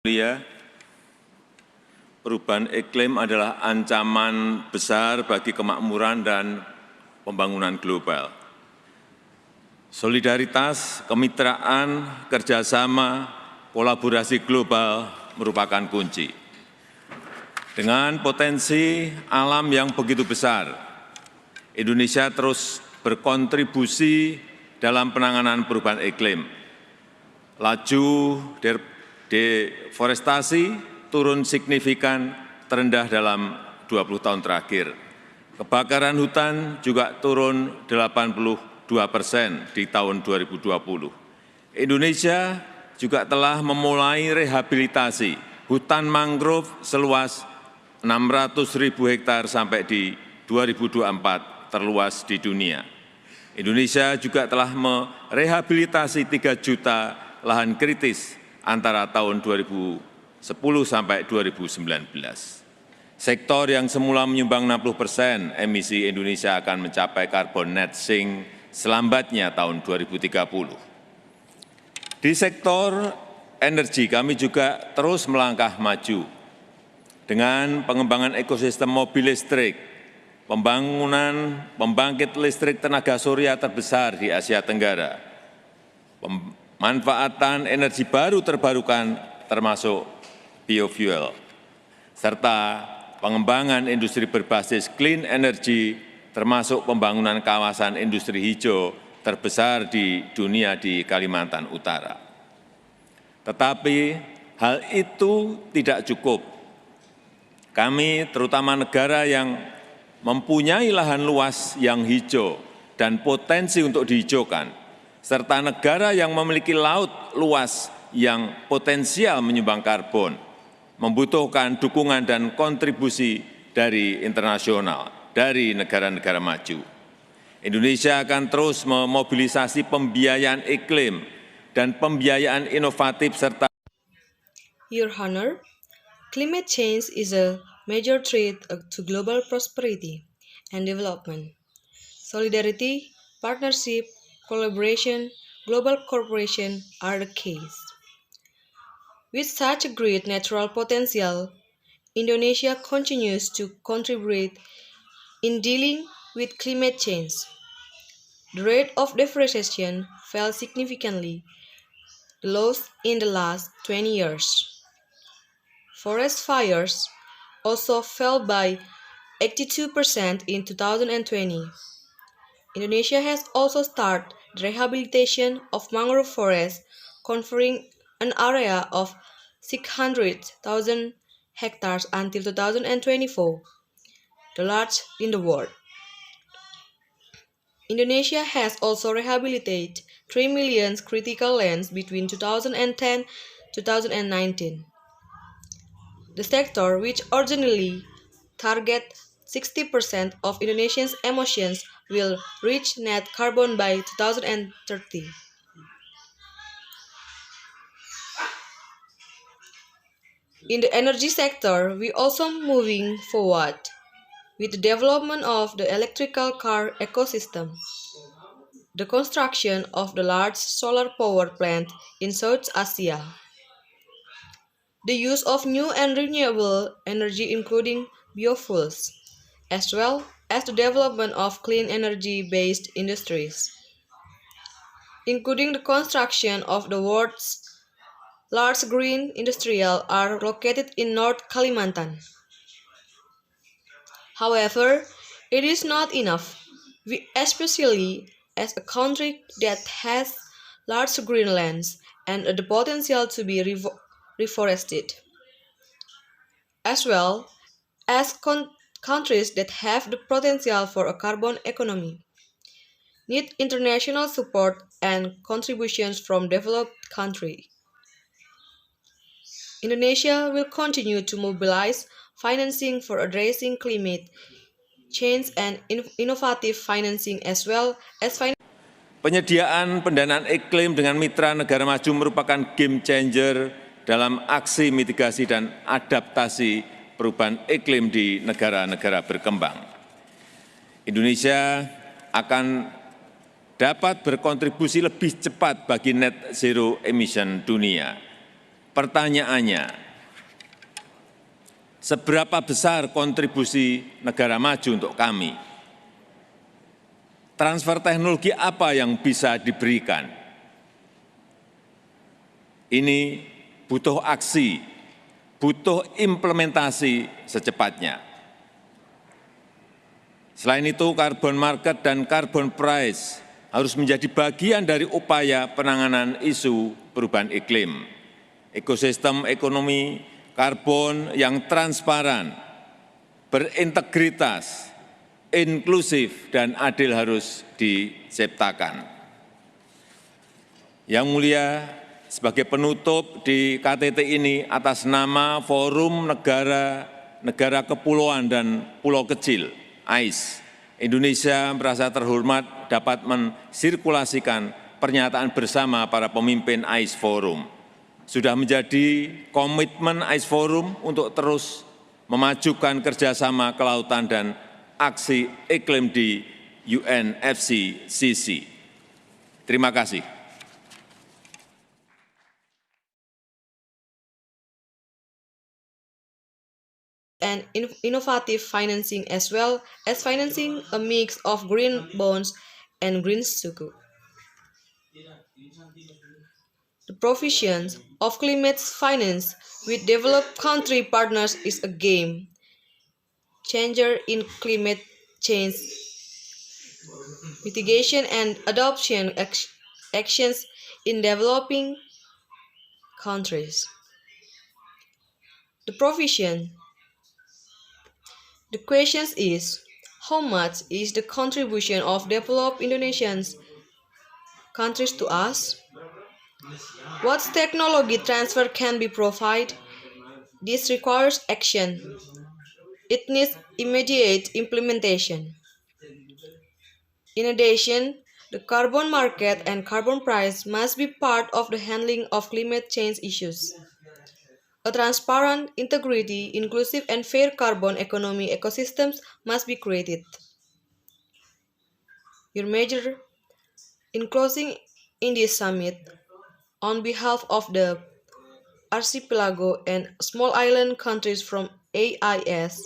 Mulia, perubahan iklim adalah ancaman besar bagi kemakmuran dan pembangunan global. Solidaritas, kemitraan, kerjasama, kolaborasi global merupakan kunci. Dengan potensi alam yang begitu besar, Indonesia terus berkontribusi dalam penanganan perubahan iklim. Laju deforestasi turun signifikan terendah dalam 20 tahun terakhir. Kebakaran hutan juga turun 82% di tahun 2020. Indonesia juga telah memulai rehabilitasi hutan mangrove seluas 600.000 hektar sampai di 2024 terluas di dunia. Indonesia juga telah merehabilitasi 3 juta lahan kritis antara tahun 2010 sampai 2019. Sektor yang semula menyumbang 60% emisi Indonesia akan mencapai carbon net sink selambatnya tahun 2030. Di sektor energi kami juga terus melangkah maju dengan pengembangan ekosistem mobil listrik, pembangunan pembangkit listrik tenaga surya terbesar di Asia Tenggara, pemanfaatan energi baru terbarukan termasuk biofuel, serta pengembangan industri berbasis clean energy termasuk pembangunan kawasan industri hijau terbesar di dunia di Kalimantan Utara. Tetapi hal itu tidak cukup. Kami, terutama negara yang mempunyai lahan luas yang hijau dan potensi untuk dihijaukan, serta negara yang memiliki laut luas yang potensial menyumbang karbon, membutuhkan dukungan dan kontribusi dari internasional, dari negara-negara maju. Indonesia akan terus memobilisasi pembiayaan iklim dan pembiayaan inovatif serta Your Honor, climate change is a major threat to global prosperity and development. Solidarity, partnership, collaboration, global cooperation are the keys. With such a great natural potential, Indonesia continues to contribute in dealing with climate change. The rate of deforestation fell significantly, the lowest in the last 20 years. Forest fires also fell by 82% in 2020. Indonesia has also started the rehabilitation of mangrove forests, covering an area of 600,000 hectares until 2024, the largest in the world. Indonesia has also rehabilitated 3 million critical lands between 2010 and 2019. The sector, which originally targeted 60% of Indonesians' emissions, will reach net carbon by 2030. In the energy sector, we also moving forward with the development of the electrical car ecosystem, the construction of the large solar power plant in South Asia, the use of new and renewable energy including biofuels, as well as the development of clean energy-based industries, including the construction of the world's large green industrial are located in North Kalimantan. However, it is not enough. We, especially as a country that has large green lands and the potential to be reforested, as well as countries that have the potential for a carbon economy, need international support and contributions from developed countries. Indonesia will continue to mobilize financing for addressing climate change and innovative financing as well as penyediaan pendanaan iklim dengan mitra negara maju merupakan game changer dalam aksi mitigasi dan adaptasi perubahan iklim di negara-negara berkembang. Indonesia akan dapat berkontribusi lebih cepat bagi net zero emission dunia Pertanyaannya, seberapa besar kontribusi negara maju untuk kami? Transfer teknologi apa yang bisa diberikan? Ini butuh aksi, butuh implementasi secepatnya. Selain itu, carbon market dan carbon price harus menjadi bagian dari upaya penanganan isu perubahan iklim. Ekosistem ekonomi karbon yang transparan, berintegritas, inklusif, dan adil harus diciptakan. Yang Mulia, sebagai penutup di KTT ini atas nama Forum Negara Kepulauan dan Pulau Kecil, AIS, Indonesia merasa terhormat dapat mensirkulasikan pernyataan bersama para pemimpin AIS Forum. Sudah menjadi komitmen AIS Forum untuk terus memajukan kerjasama kelautan dan aksi iklim di UNFCCC. Terima kasih. And innovative financing as well as financing a mix of green bonds and green sukuk. The provision of climate finance with developed country partners is a game changer in climate change mitigation and adoption actions in developing countries. The question is, how much is the contribution of developed Indonesian countries to us? What technology transfer can be provided? This requires action. It needs immediate implementation. In addition, the carbon market and carbon price must be part of the handling of climate change issues. A transparent, integrity, inclusive, and fair carbon economy ecosystems must be created. Your major in closing in this summit, on behalf of the archipelago and small island countries from AIS,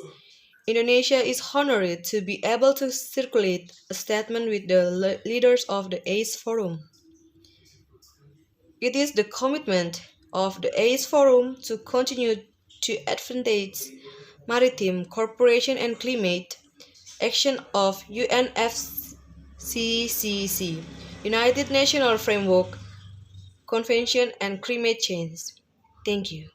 Indonesia is honored to be able to circulate a statement with the leaders of the AIS Forum. It is the commitment of the AIS Forum to continue to advance maritime cooperation and climate action of UNFCCC, United Nations Framework Convention and Climate Change. Thank you.